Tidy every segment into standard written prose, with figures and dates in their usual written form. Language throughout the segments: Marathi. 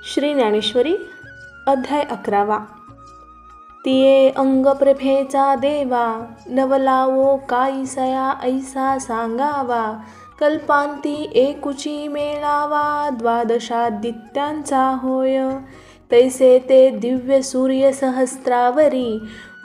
श्री ज्ञानेश्वरी अध्याय 11. तिये अंगप्रभेचा देवा, नवलावो काईसया ऐसा सांगावा. कल्पांती एकुची मेळावा, द्वादशादित्यांचा होय. तैसे ते दिव्य सूर्य सहस्रावरी,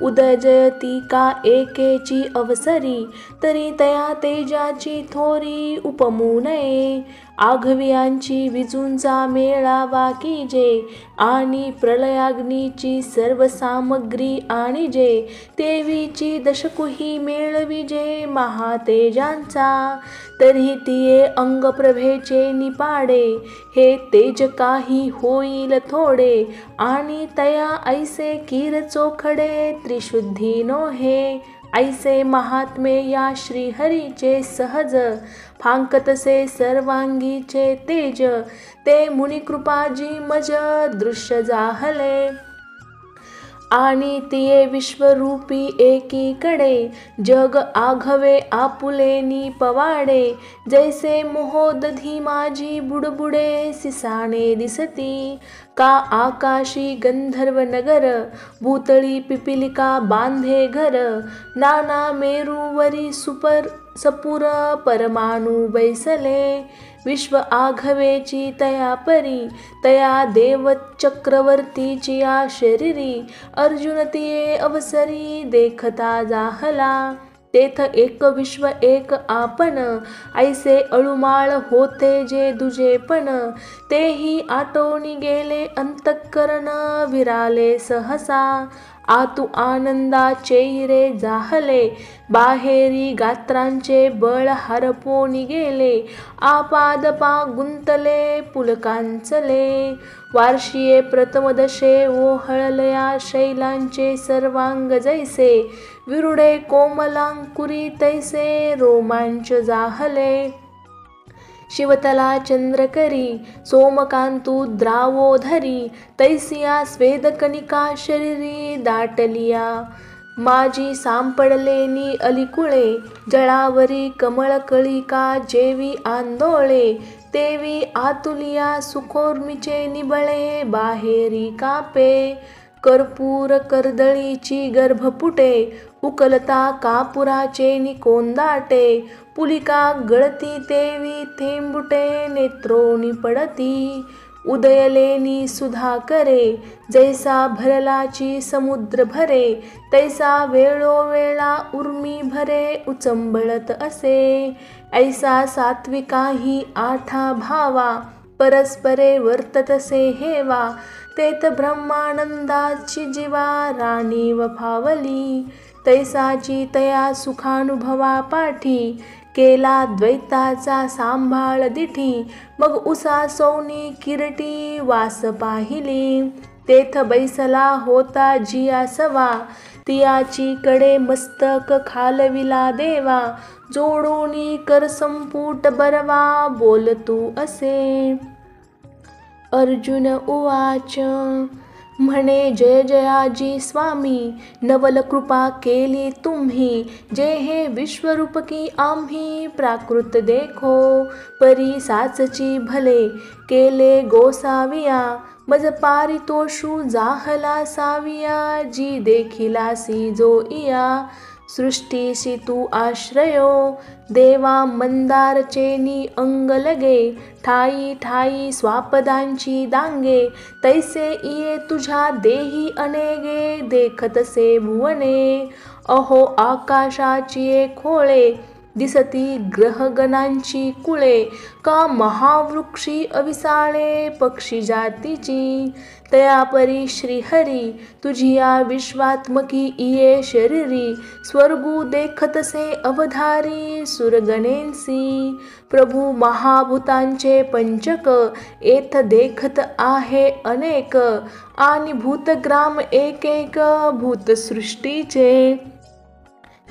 उदजयती का एकेची अवसरी. तरी तया तेजाची थोरी उपमू नये. आघवियांची विजूंचा मेळावा कीजे, आणि प्रलयाग्नीची सर्व सामग्री आणिजे. देवीची दशकुही मेळविजे महातेजांचा, तरी तिये अंगप्रभेचे निपाडे. हे तेज काही होईल थोडे, आणि तया ऐसे कीर चोखडे त्रिशुद्धी नोहे. ऐसे महात्मे या श्रीहरीचे सहज, फांकतसे सर्वांगीचे तेज. ते मुनिकृपाजी मज दृश्य जाहले, आणि तिये विश्वरूपी एकीकडे. जग आघवे आपुलेनी पवाडे, जैसे मोहोदधी माझी बुडबुडे सिसाणे दिसती. का आकाशी गंधर्व नगर, भूतळी पिपिलिका बांधे घर. नाना मेरूवरी सपुर परमाणू बैसले. विश्व आघवेची तया परी, तया देव चक्रवर्तीची या शरीरी. अर्जुन तिये अवसरी देखता जाहला, तेथ एक विश्व एक आपण. ऐसे अळुमाळ होते जे दुजेपण, तेही आटोनी गेले अंतःकरण विराले सहसा. आतु आनंदाचे रे जाहले, बाहेरी गात्रांचे बळ हरपोनी गेले. आपादपा गुंतले पुलकांचले, वार्षिये प्रथमदशे ओहळलया शैलांचे सर्वांग जैसे. विरुडे कोमलांकुरी तैसे रोमांच जाहले. शिवतला चंद्रकरी, सोमकांतू द्रावोधरी. तैसिया स्वेदकनिका शरीरी दाटलिया. माझी सांपडलेनी अलिकुळे, जळावरी कमळकळिका जेवी आंदोळे. तेवी आतुलिया सुखोर्मीचे निबळे, बाहेरी कापे. कर्पूर कर्दळीची गर्भपुटे, उकलता कापुराचे निकोंदाटे. पुलिका गळती तेवी थेंबुटे, नेत्रोनी पडती. उदयलेनी सुधाकरे, जैसा भरलाची समुद्र भरे. तैसा वेळोवेळा उर्मी भरे उचंबळत असे. ऐसा सात्विकाही आठा भावा, परस्परे वर्ततसे हेवा. तेथ ब्रह्मानंदाची जीवा राणी वफावली. तैसाची तया सुखानुभवा पाठी, केला द्वैताचा सांभाळ दिठी. मग उसा सोनी किरटी वास पाहिली. तेथ बैसला होता जिया सवा, तियाची कडे मस्तक खालविला देवा. जोडूनी कर संपुट बरवा, बोलतू असे. अर्जुन उवाच, म्हणे जय जयाजी स्वामी. नवल कृपा केली तुम्ही, जे हे विश्वरूप की आम्ही प्राकृत देखो. परी साचची भले केले गोसाविया, मज पारितोषू जाहला साविया. जी देखिलासी जो इया, सृष्टीशी तू आश्रयो. देवा मंदारचेनी अंग लगे, ठाई ठाई स्वापदांची दांगे. तैसे इये तुझ्या देही अनेगे, देखतसे भुवने. अहो आकाशाची खोळे, दिसती ग्रहगणांची कुळे. का महावृक्षी अविसाळे पक्षी जातीची. तयापरी श्रीहरी, तुझी या विश्वात्मकी इये शरीरी. स्वर्गू देखतसे अवधारी सुरगणेंसी. प्रभू महाभूतांचे पंचक, एथ देखत आहे अनेक. आणि भूतग्राम एक एक भूतसृष्टीचे.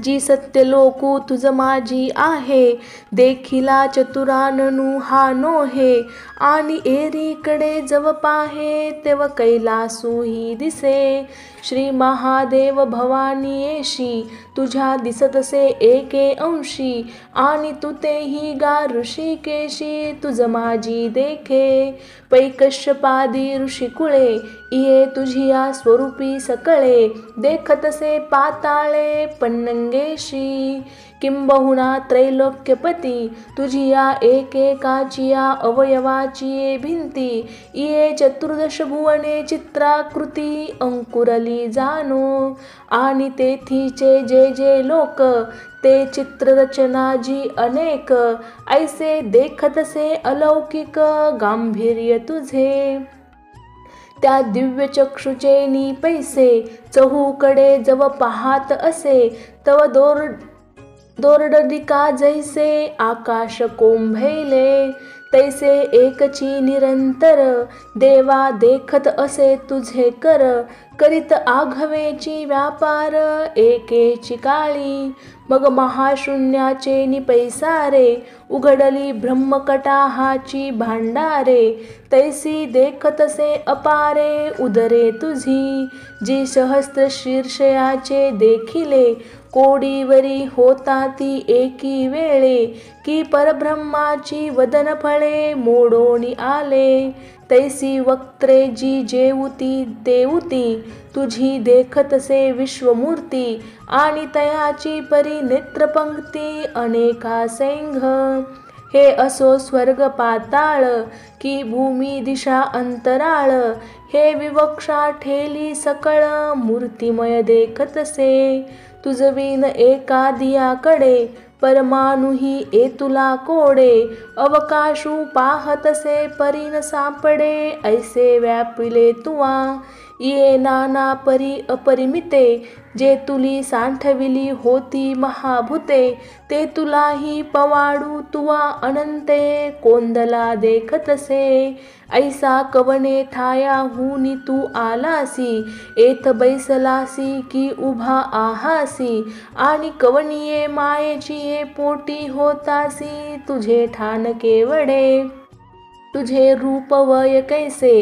जी सत्य लोकू तुझ माझी आहे, देखिला चतुराननु हा नोहे. आणि एरीकडे जव पाहे, तेव कैलासूही दिसे. श्री महादेव भवानी येशी, तुझ्या दिसतसे एके अंशी. आणि तू तेही गा ऋषिकेशी, तुझ माझी देखे. पैकश्यपादी ऋषिकुळे इये तुझिया स्वरूपी सकळे देखतसे पाताळे पन्नंगेशी किंबहुना त्रैलोक्यपती तुझिया एकेकाचिया अवयवाची भिंती इये चतुर्दश भुवने चित्राकृती अंकुरली जाणो आणि तेथीचे जे जे लोक ते चित्ररचना जी अनेक ऐसे देखतसे अलौकिक गांभीर्य तुझे त्या दिव्य चक्षुचे नी पैसे चहूकडे जव पाहात असे तव दोरडरिका जैसे आकाश कोंभैले तैसे एकची निरंतर देवा देखत असे तुझे करीत आघवेची व्यापार एकेची काळी मग महाशून्याचे निपैसारे उघडली ब्रह्मकटाहाची भांडारे तैसी देखतसे अपारे उदरे तुझी जी सहस्त्र शीर्षयाचे देखिले कोडीवरी होता ती एकी वेळे की परब्रह्माची वदन फळे मोडोनी आले तैसी वक्त्रे जी जेऊती देऊती तुझी देखतसे विश्वमूर्ती आणि तयाची परी नेत्रपंक्ती अनेका सैंघ हे असो स्वर्ग पाताळ की भूमी दिशा अंतराळ हे विवक्षा ठेली सकळ मूर्तिमय देखतसे तुझवीन एका दियाकडे परमाणुही एतुला कोडे अवकाशू पाहतसे परीन सापडे ऐसे व्यापिले तुवा ये नाना परी अपरिमिते जे तुली सांठविली होती महाभूते ते तुलाही पवाडू तुवा अनंते कोंदला देखतसे ऐसा कवने ठाया हुनी तू आलासी एथ बैसलासी की उभा आहासी आणि कवनिये मायेची पोटी होतासी तुझे ठाण केवडे तुझे रूप वय कैसे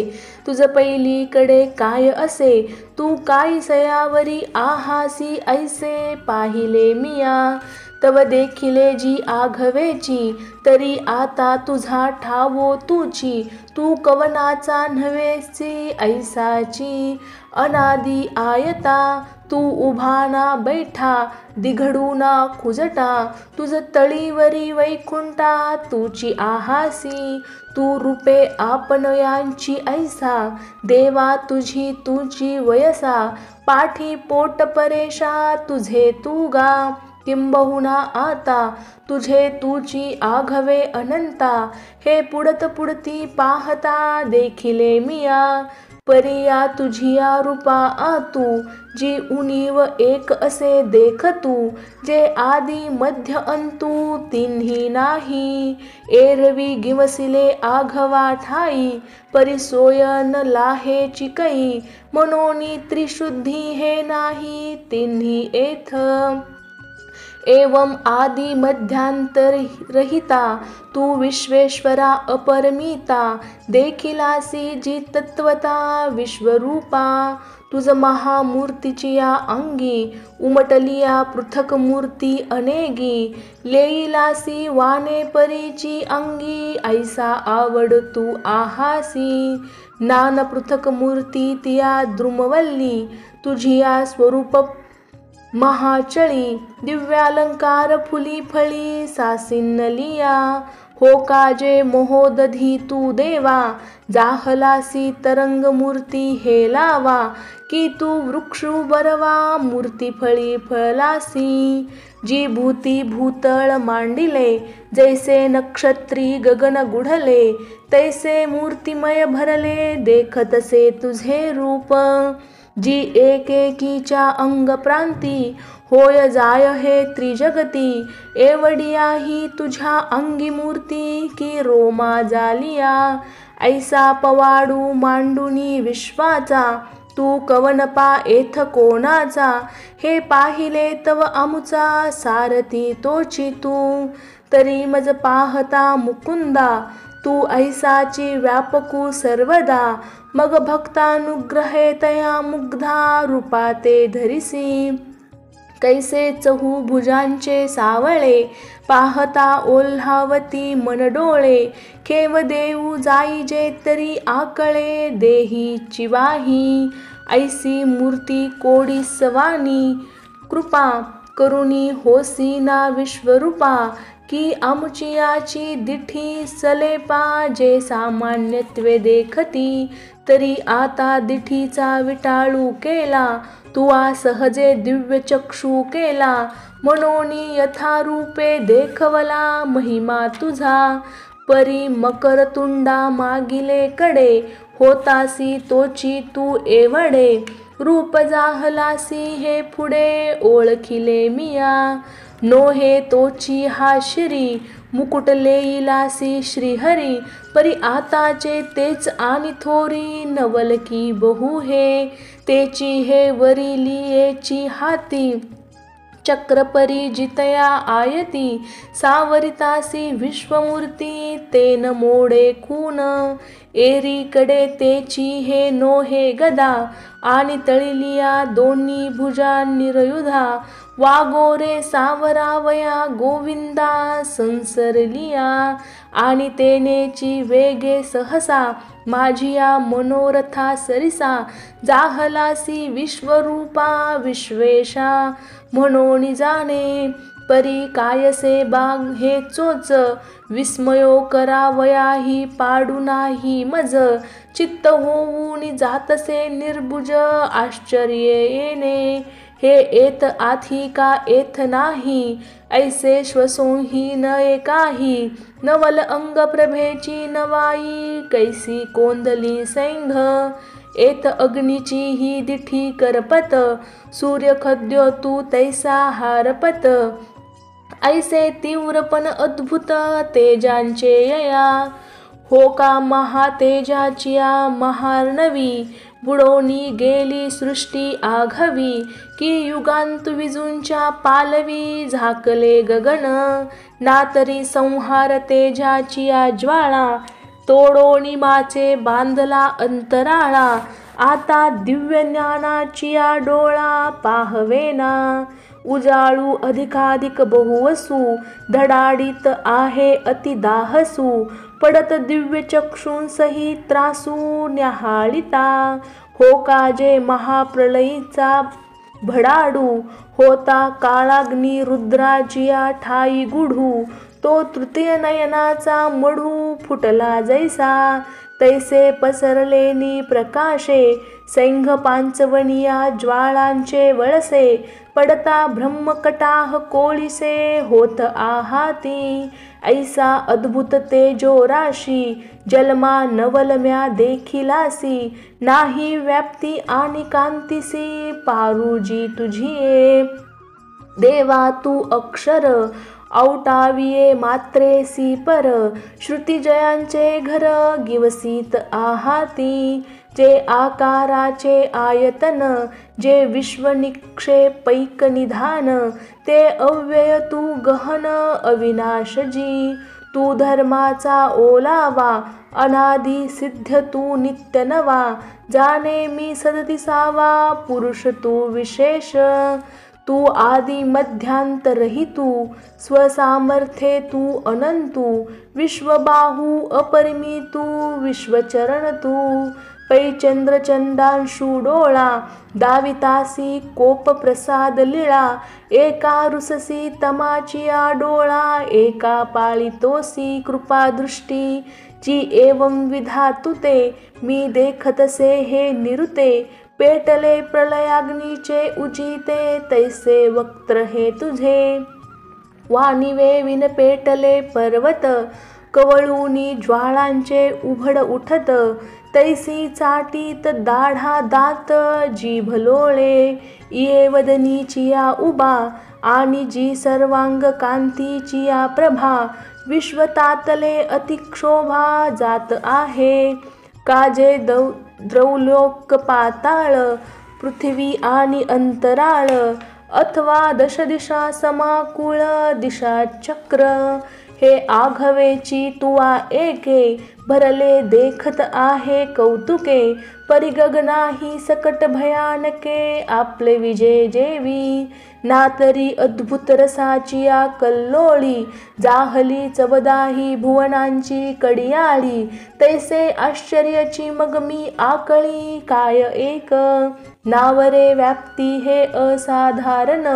तुझ पहिलीकडे काय असे तू काय सयावरी आहासी ऐसे पाहिले मिया तव देखिले जी आघवेची तरी आता तुझा ठावो तुची तू कवनाचा नव्हेसी ऐसाची अनादी आयता तू उभा ना बैठा दिघडू ना खुजटा तुझ तळीवरी वैकुंठा तुची आहासी तू रूपे आपणयांची ऐसा देवा तुझी वयसा पाठी पोट परेशा तुझे तू गा किंबहुना आता तुझे तुची आघवे अनंता हे पुढत पुढती पाहता देखिले मिया परिया तुझिया रूपा आतू जी उणीव एक असे देख तू जे आदी मध्य अंतू तिन्ही नाही एरवी गिवसिले आघवा ठाई परिसोयन लाहे चिकई मनोनी त्रिशुद्धी हे नाही तिन्ही एथ एवं आदि मध्यांतर रहिता तू विश्वेश्वरा अपरमिता देखिलासी जी तत्वता विश्वरूपा तुझ महामूर्तीची या अंगी उमटलिया पृथक मूर्ती अनेगी लेईलासी वाने परीची अंगी ऐसा आवड तू आहासी नान पृथक मूर्ती तिया द्रुमवल्ली तुझिया स्वरूप महाचळी दिव्यालंकार फुली फळी सासिन्नलिया हो काजे मोहोदधी तू देवा जाहलासी तरंग मूर्ती हे लावा की तू वृक्षू बरवा मूर्ती फळी फळासी जी भूती भूतळ मांडिले जैसे नक्षत्री गगन गुढले तैसे मूर्तिमय भरले देखतसे तुझे रूप जी एकेकीच्या अंग प्रांती होय जाय हे त्रिजगती एवढिया ही तुझ्या अंगी मूर्ती की रोमा जालिया ऐसा पवाडू मांडुनी विश्वाचा तू कवनपा एथ कोणाचा हे पाहिले तव आमुचा सारथी तोची तू तरी मज पाहता मुकुंदा तू ऐसाची व्यापकू सर्वदा मग भक्तानुग्रहे तया मुग्धा रूपा ते धरिसी कैसे चहू भुजांचे सावळे, पाहता ओल्हावती मन डोळे. केव देऊ जाई जे तरी आकळे, देही चिवाही ऐसी मूर्ती कोडी सवानी. कृपा करुणी होसी ना विश्वरूपा, की आमुचियाची दिठी सलेपा. जे सामान्यत्वे देखती, तरी आता दिठीचा विटाळू केला. तुवा सहजे दिव्य चक्षु केला, मनोनी यथारूपे देखवला महिमा तुझा. परी मकरतुंडा मागिले कडे, होतासी तोची तू एवढे. रूप जाहलासी हे पुढे ओळखिले मिया, नोहे तोची हा श्री. मुकुट लेईलासी श्रीहरी, परी आताचे तेच आणि थोरी. नवलकी बहु हे, तेची हे वरी लियेची हाती. चक्रपरी जितया आयती, सावरितासी विश्वमूर्ती. तेन मोडे खून एरीकडे तेची हे नोहे गदा, आणि तळिलिया दोन्ही भुजा निरयुधा. वागोरे सावरावया गोविंदा संसरलिया, आणि तेनेची वेगे सहसा. माझिया मनोरथा सरिसा, जाहलासी विश्वरूपा विश्वेशा. म्हणून जाणे परी कायसे बाग हे चोच, विस्मयो करावयाही पाडू नाही मज. चित्त होऊन जातसे निर्भुज, आश्चर्य येणे हे येत आधी का येत नाही. ऐसे श्वसोही नये काही, नवल अंग प्रभेची नवाई. कैसी कोंदली सैंघ येत अग्नीची ही दिठी करपत. सूर्यखद्यो तू तैसा हारपत, ऐसे तीव्रपण अद्भुत तेजांचे यया. हो का महातेजाचिया महार्णवी, बुडोनी गेली सृष्टी आघवी. की युगांत विजूंच्या पालवी, झाकले गगन ना तरी संहार तेजाचिया ज्वाळा. तोडोनी माचे बांधला अंतराळा, आता दिव्य ज्ञानाचिया डोळा पाहवेना. उजाळू अधिकाधिक बहुवसू, धडाडीत आहे अति दाहसू. पडत दिव्य चक्षुंसही त्रासू न्याहाळिता. हो का जे महाप्रलयीचा भडाडू, होता काळाग्नी रुद्राजिया ठाई गुढू. तो तृतीय नयनाचा मढू फुटला जैसा, तैसे पसरलेनी प्रकाशे. सैंघ पांचवनिया ज्वाळांचे वळसे, पडता ब्रह्मकटाह कोळीसे होत आहाती. ऐसा अद्भुत तेजो राशी, जन्मा नवलम्या देखिलासी. नाही व्याप्ती आणि कांतीसी, पारुजी तुझिये. देवा तू अक्षर, औटाविये मात्रेसी पर. श्रुतिजयांचे घर गिवसीत आहाती. जे आकाराचे आयतन, जे विश्वनिक्षेपैक निधान. ते अव्यय तू गहन अविनाशजी. तू धर्माचा ओलावा, अनादि सिद्ध तू नित्य नवा. जाणे मी सदतिसावा, पुरुष तू विशेष. तू आदि मध्यांतरहितू, स्वसामर्थ्ये तू अनंतू. विश्वबाहू अपरिमितू, विश्वचरण तू. पै चंद्रचंदांशू डोळा, दावितासी कोप प्रसाद लीळा. एका रुससी तमाचिया डोळा, एका पाळितोसी कृपादृष्टी. जी एवं विधातु ते, मी देखतसे हे निरुते. पेटले प्रलयाग्नीचे उजिते, तैसे वक्त्र हे तुझे. वानिवे विन पेटले पर्वत, कवळूनी ज्वाळांचे उघड उठत. तैसी चाटीत दाढा दात, जीभ लोळे. ये वदनीचिया उबा, आणि जी सर्वांग कांतीचिया प्रभा. विश्वतातले अतिक्षोभा जात आहे. काजे द्रौलोक पाताळ, पृथ्वी आणि अंतराळ. अथवा दशदिशा समाकुळ दिशा चक्र. हे आघवेची तुवा एके, भरले देखत आहे कौतुके, परी गगनाही सकट भयानके, आपले विजय जेवी ना तरी अद्भुत रसाची या कल्लोळी, जाहली चवदाही भुवनांची कडियाळी, तैसे आश्चर्याची मग मी आकळी, काय एक नावरे व्याप्ती हे असाधारण,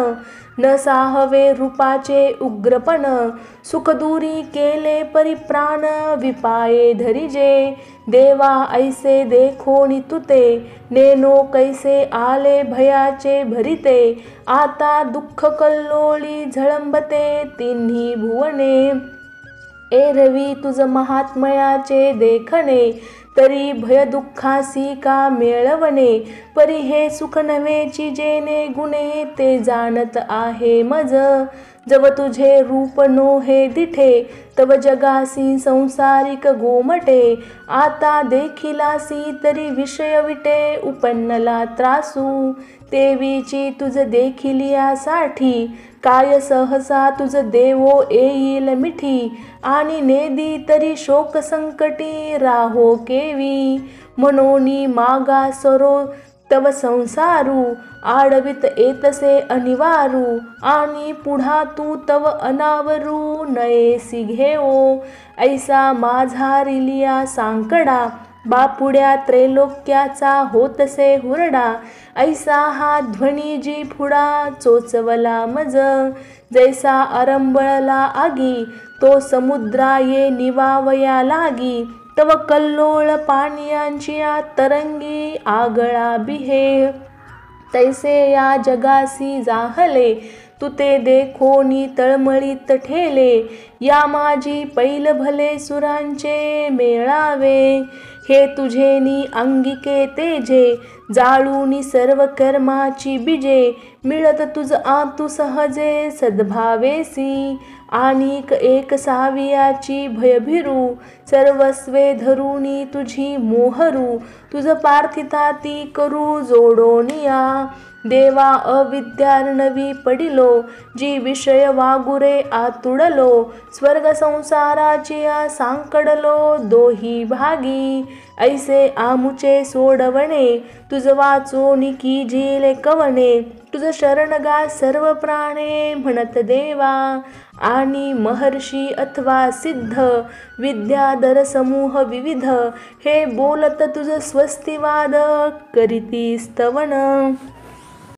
न साहवे रूपाचे उग्रपण, सुखदुरी केले परिप्राण, विपाये धरिजे देवा ऐसे देखोनी तुते, नेनो कैसे आले भयाचे भरिते, आता दुःख कल्लोळी झळंबते तिन्ही भुवने, एरवी तुझ महात्मयाचे देखणे, तरी भय दुःखासी का मेळवणे, परी हे सुख नव्हेची जेणे गुणे, ते जाणत आहे मज, जव तुझे रूप नो हे दिठे, तव जगासी संसारिक गोमटे, आता देखिलासी तरी विषय विटे, उपन्नला त्रासू तेवीची तुझ देखिलियासाठी, काय सहसा तुझ देवो येईल मिठी, आणि नेदी तरी शोक संकटी राहो केवी, मनोनी मागा सरो तव संसारू, आडवित येतसे अनिवारू, आणि पुढा तू तव अनावरू नयेसी घेओ, ऐसा माझा रिलिया सांकडा, बापुड्या त्रैलोक्याचा होतसे हुरडा, ऐसा हा ध्वनी जी पुढा चोचवला मज, जैसा आरंबळला आगी, तो समुद्रा ये निवावया लागी, तव कल्लोळ पाणियांची तरंगी आगळा बिहे, तैसे या जगासी जाहले, तू ते देखोनी तळमळीत ठेले, या माझी पैल भले सुरांचे मेळावे, हे तुझेनी अंगिके तेजे, जाळूनी सर्व कर्माची बीजे, मिळत तुझ आतु सहजे सद्भावेसी, आणिक एक सावियाची भयभिरू, सर्वस्वे धरुनी तुझी मोहरू, तुझ पार्थिता ती करू जोडोनिया, देवा अविद्यार्णवी पडिलो, जी विषय वागुरे आतुडलो, स्वर्ग संसाराची सांकडलो दोही भागी, ऐसे आमुचे सोडवणे, तुझ वाचोनी की झेले कवणे, तुझ शरणगा सर्व प्राणे म्हणत देवा, आणि महर्षी अथवा सिद्ध विद्याधर समूह विविध, हे बोलत तुझ स्वस्तिवाद करीती स्तवन.